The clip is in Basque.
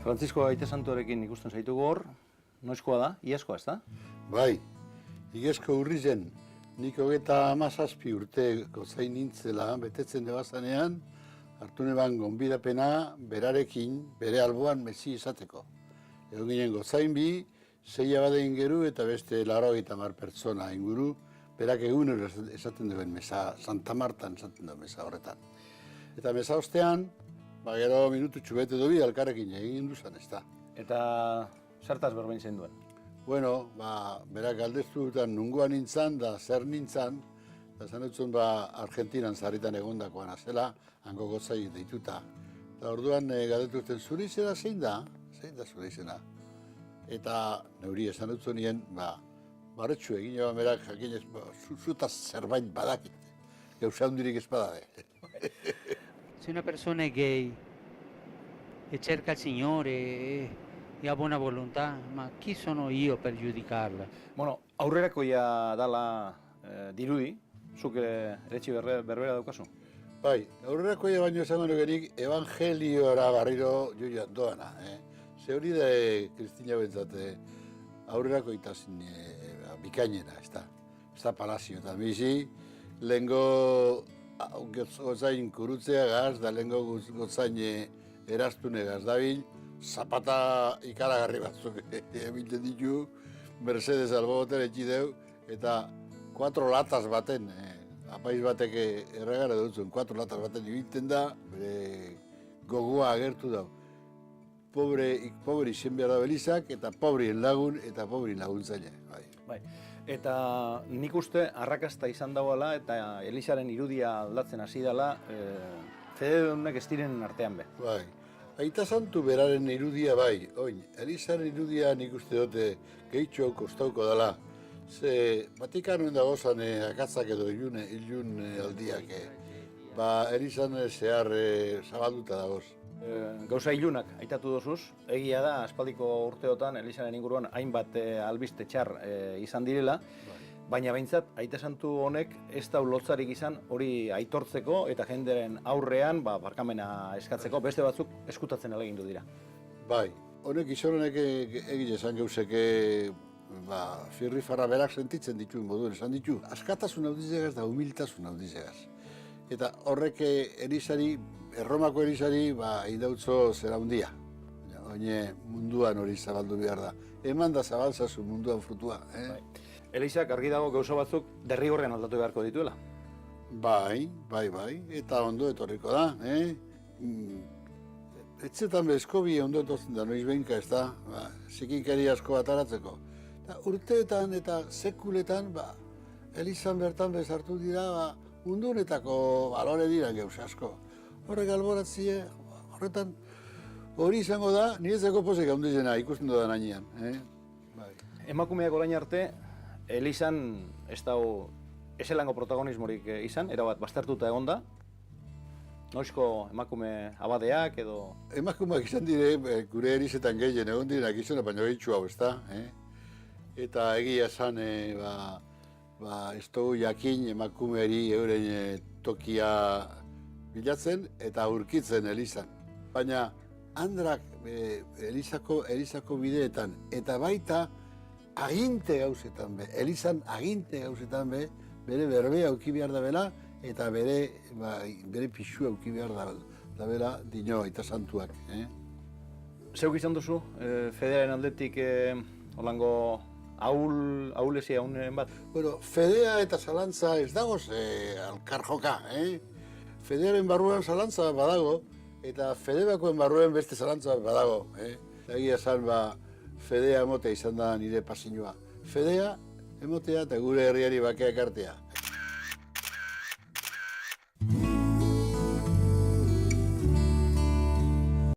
Francisco Aite Santuarekin ikusten zaitugu hor, noizkoa da, iazkoa, ez da? Bai, igezko urrizen, nik 37 urte gozain nintzela, betetzen debazanean, hartu neban gonbidapena berarekin, bere alboan mezi izateko. Egon ginen gozain bi, 6 abadeen geru eta beste 80 pertsona inguru, berak egunero esaten duen meza, Santa Martan esaten duen meza horretan. Eta meza ostean, gero minututxu bete dobi alkarrekin egin duzan, ez da. Eta zertaz berbein zein duen? Bueno, berak galdeztu dutan nungoan nintzan, da zer nintzan, eta zan dutzen Argentinan zarritan egondakoan azela, hango gotzai deituta. Eta orduan galdetu duten, zure izena zein da? Zein da zure izena? Eta neuri esan dutzen nien, barretxu egin joan berak jakinez, zutaz zerbait badakit. Gauza hundirik ez badabe. Se una persona è gay e cerca il Signore e ha buona volontà, ma chi sono io per giudicarla? Bueno, aurrerakoia dala dirudi, zuk eretxi berbera daukazu? Bai, aurrerakoia baino esango nukenik evangeliora barriro joan doana. Ze hori da Kristina bentzate aurrerakoitasun bikainera, ez da palazio eta bizi, lehengo gotzain kurutzea gaz, da lehengo gotzain erastune gaz dabil, zapata ikaragarri batzuk ebilten ditu, Mercedes albogoten etxideu, eta 4 latas baten, apaiz batek erregara dutzen, 4 latas baten ibilten da, bere gogoa agertu dau. Pobre izen behar da belizak, eta pobrien lagun, eta pobrien laguntzaile. Bai. Eta nik uste arrakasta izan dauala eta Elizaren irudia aldatzen hasi dela fededunek ez diren artean be. Bai. Aita Santu beraren irudia bai, oin, Elizaren irudia nik uste dute gehitxo kostauko dela. Ze Vatikanoen dagozan akatzak edo ilun aldiak. Elizan zehar zabalduta dagoz. Gauza ilunak aitatu dozuz, egia da, aspaldiko urteotan Elizaren inguruan hainbat albiste txar izan direla, baina behintzat, Aite Santu honek ez da lotzarik izan hori aitortzeko eta jenderen aurrean barkamena eskatzeko, beste batzuk eskutatzen alegindu dira. Bai, honek izan honek egile esan gauzeke firrifarra berak sentitzen dituen moduen esan ditu. Askatasun audizegaz da humiltasun audizegaz. Eta horrek Elizari, Erromako Elizari, idautzo zera hundia. Oine munduan hori zabaldu behar da. Eman da zabaltzazu munduan frutua. Elizak argi dago gauza batzuk derrigorrean aldatu beharko dituela. Bai. Eta ondo etorriko da. Etxetan bezkobi ondo etortzen da, noiz behinka ez da. Zikinkeri asko ataratzeko. Urteetan eta sekuletan, Elizan bertan bezartu dira, mundu honetako balore dira geuz asko. Horrek alboratzie, horretan hori izango da, niretzako posek handizena ikusten dudan ainean. Emakumeak orain arte, Elizan ez dago ezelango protagonismorik izan, erabat baztertuta egon da. Noizko emakume abadeak edo... Emakumeak izan dire, gure Elizetan gehien egon dira gizona, baina gehitxu hau ez da. Eta egia esan, ez dugu jakin emakumeari euren tokia bilatzen eta aurkitzen Elizan. Baina Andrak Elizako bideetan eta baita aginte gauzetan be, Elizan aginte gauzetan be, bere berbea auki behar da bela eta bere pixua auki behar da bela dino Aita Santuak. Zeuk izan duzu, Fedearen aldetik holango ahulezia haunen bat? Bueno, Fedea eta zalantza ez dagoz alkar joka. Fedearen barruan zalantza badago, eta Fedebakoen barruan beste zalantza badago. Egia esan, Fedea emotea izan da nire pasinua. Fedea emotea eta gure herriari bakea ekartea.